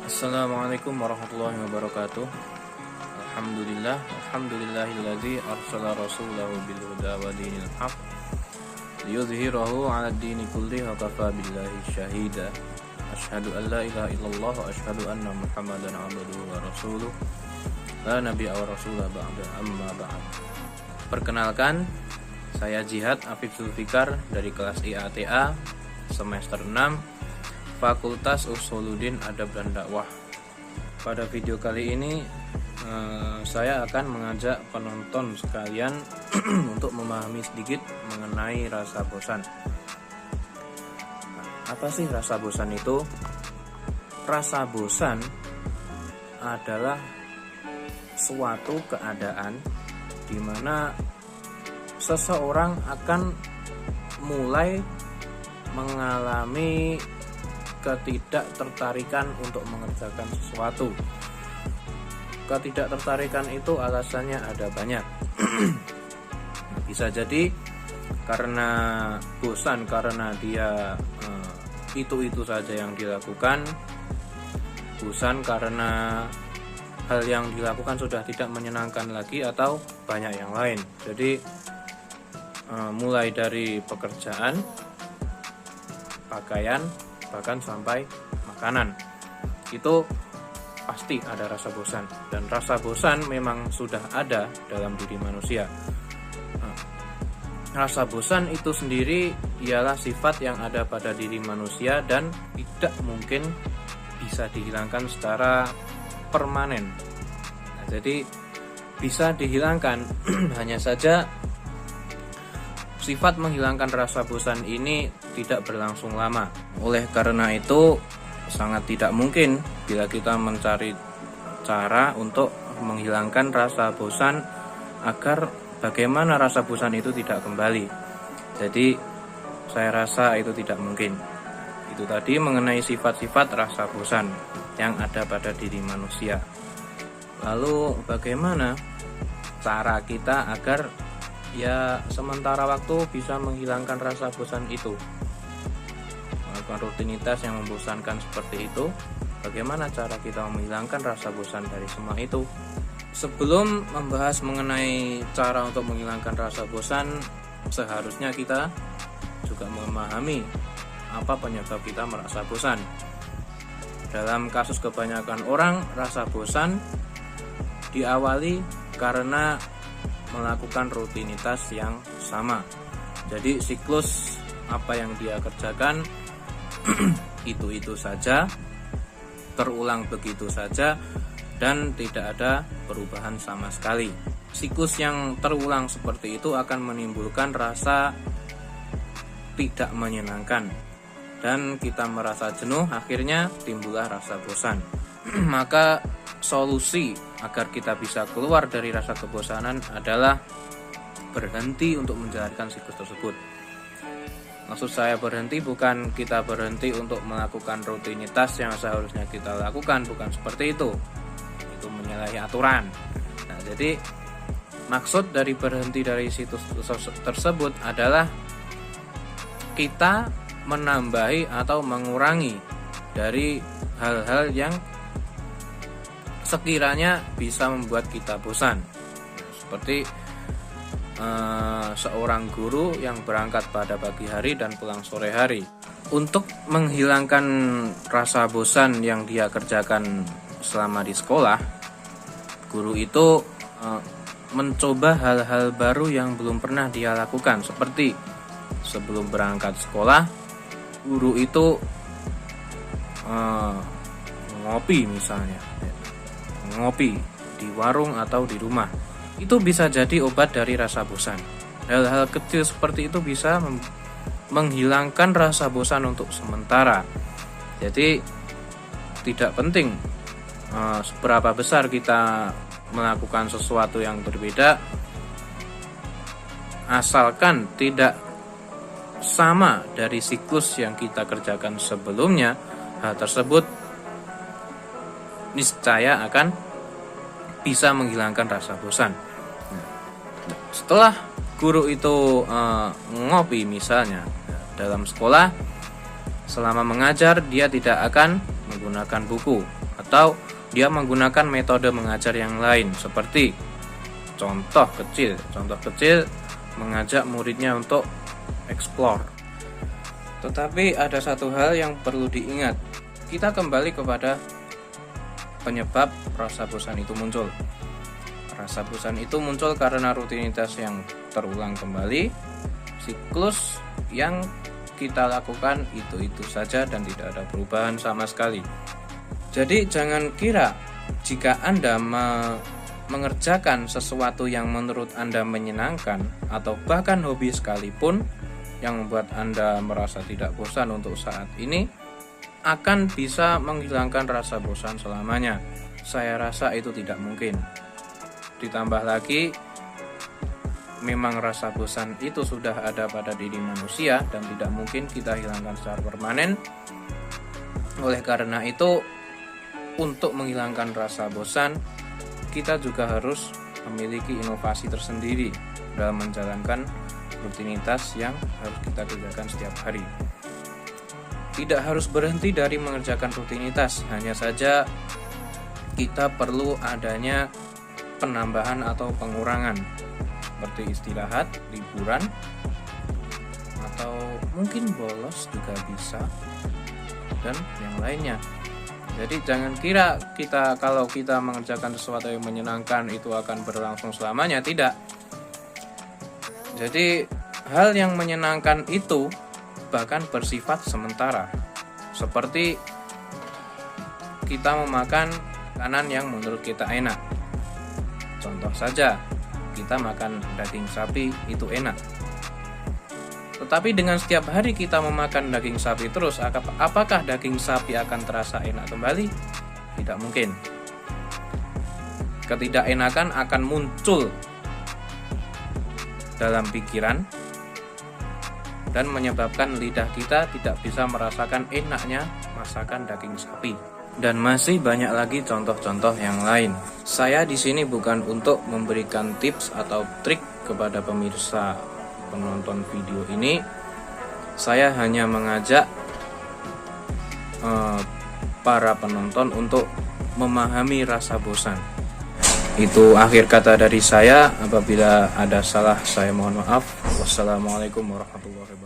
Assalamualaikum warahmatullahi wabarakatuh. Alhamdulillahilladzi arsala rasulahu bil huda wa dinil haq liyudhhirahu 'ala ad-dini kullihi wa kafa billahi syahida. Asyhadu an la ilaha illallah wa asyhadu anna Muhammadan 'abduhu wa rasuluh. La nabiyya wa rasula ba'da amma ba'd. Perkenalkan, saya Jihad Afif Zulfikar dari kelas IATA semester 6 Fakultas Usuluddin Adab dan Dakwah. Pada video kali ini saya akan mengajak penonton sekalian untuk memahami sedikit mengenai rasa bosan. Apa sih rasa bosan itu? Rasa bosan adalah suatu keadaan di mana seseorang akan mulai mengalami ketidaktertarikan untuk mengerjakan sesuatu. Ketidaktertarikan itu alasannya ada banyak. Bisa jadi karena bosan, karena dia itu saja yang dilakukan. Bosan karena hal yang dilakukan sudah tidak menyenangkan lagi, atau banyak yang lain. Jadi mulai dari pekerjaan, pakaian, bahkan sampai makanan, itu pasti ada rasa bosan. Dan rasa bosan memang sudah ada dalam diri manusia. Rasa bosan itu sendiri ialah sifat yang ada pada diri manusia dan tidak mungkin bisa dihilangkan secara permanen. Jadi bisa dihilangkan, hanya saja sifat menghilangkan rasa bosan ini tidak berlangsung lama. Oleh karena itu, sangat tidak mungkin bila kita mencari cara untuk menghilangkan rasa bosan agar bagaimana rasa bosan itu tidak kembali. Jadi, saya rasa itu tidak mungkin. Itu tadi mengenai sifat-sifat rasa bosan yang ada pada diri manusia. Lalu, bagaimana cara kita agar sementara waktu bisa menghilangkan rasa bosan itu? Melakukan rutinitas yang membosankan seperti itu, bagaimana cara kita menghilangkan rasa bosan dari semua itu? Sebelum membahas mengenai cara untuk menghilangkan rasa bosan, seharusnya kita juga memahami apa penyebab kita merasa bosan. Dalam kasus kebanyakan orang, rasa bosan diawali karena melakukan rutinitas yang sama. Jadi siklus apa yang dia kerjakan itu saja, terulang begitu saja, dan tidak ada perubahan sama sekali. Siklus yang terulang seperti itu akan menimbulkan rasa tidak menyenangkan dan kita merasa jenuh, akhirnya timbullah rasa bosan. Maka solusi agar kita bisa keluar dari rasa kebosanan adalah berhenti untuk menjalankan siklus tersebut. Maksud saya berhenti bukan kita berhenti untuk melakukan rutinitas yang seharusnya kita lakukan, bukan seperti itu. Itu menyalahi aturan. Nah, jadi maksud dari berhenti dari siklus tersebut adalah kita menambahi atau mengurangi dari hal-hal yang sekiranya bisa membuat kita bosan. Seperti seorang guru yang berangkat pada pagi hari dan pulang sore hari. Untuk menghilangkan rasa bosan yang dia kerjakan selama di sekolah, guru itu mencoba hal-hal baru yang belum pernah dia lakukan. Seperti sebelum berangkat sekolah, guru itu ngopi misalnya, ngopi di warung atau di rumah. Itu bisa jadi obat dari rasa bosan. Hal-hal kecil seperti itu bisa menghilangkan rasa bosan untuk sementara. Jadi tidak penting seberapa besar kita melakukan sesuatu yang berbeda, asalkan tidak sama dari siklus yang kita kerjakan sebelumnya, hal tersebut niscaya akan bisa menghilangkan rasa bosan. Setelah guru itu ngopi misalnya dalam sekolah, selama mengajar dia tidak akan menggunakan buku, atau dia menggunakan metode mengajar yang lain, seperti contoh kecil mengajak muridnya untuk explore. Tetapi ada satu hal yang perlu diingat. Kita kembali kepada penyebab rasa bosan itu muncul. Rasa bosan itu muncul karena rutinitas yang terulang kembali, siklus yang kita lakukan itu saja dan tidak ada perubahan sama sekali. Jadi jangan kira jika Anda mengerjakan sesuatu yang menurut Anda menyenangkan atau bahkan hobi sekalipun yang membuat Anda merasa tidak bosan untuk saat ini akan bisa menghilangkan rasa bosan selamanya. Saya rasa itu tidak mungkin. Ditambah lagi, memang rasa bosan itu sudah ada pada diri manusia dan tidak mungkin kita hilangkan secara permanen. Oleh karena itu, untuk menghilangkan rasa bosan, kita juga harus memiliki inovasi tersendiri dalam menjalankan rutinitas yang harus kita kerjakan setiap hari. Tidak harus berhenti dari mengerjakan rutinitas, hanya saja kita perlu adanya penambahan atau pengurangan, seperti istirahat, liburan, atau mungkin bolos juga bisa, dan yang lainnya. Jadi jangan kira kalau kita mengerjakan sesuatu yang menyenangkan itu akan berlangsung selamanya, tidak. Jadi hal yang menyenangkan itu bahkan bersifat sementara. Seperti kita memakan makanan yang menurut kita enak. Contoh saja, kita makan daging sapi itu enak. Tetapi dengan setiap hari kita memakan daging sapi terus, apakah daging sapi akan terasa enak kembali? Tidak mungkin. Ketidakenakan akan muncul dalam pikiran dan menyebabkan lidah kita tidak bisa merasakan enaknya masakan daging sapi. Dan masih banyak lagi contoh-contoh yang lain. Saya di sini bukan untuk memberikan tips atau trik kepada pemirsa penonton video ini. Saya hanya mengajak para penonton untuk memahami rasa bosan. Itu akhir kata dari saya. Apabila ada salah, saya mohon maaf. Wassalamualaikum warahmatullahi wabarakatuh.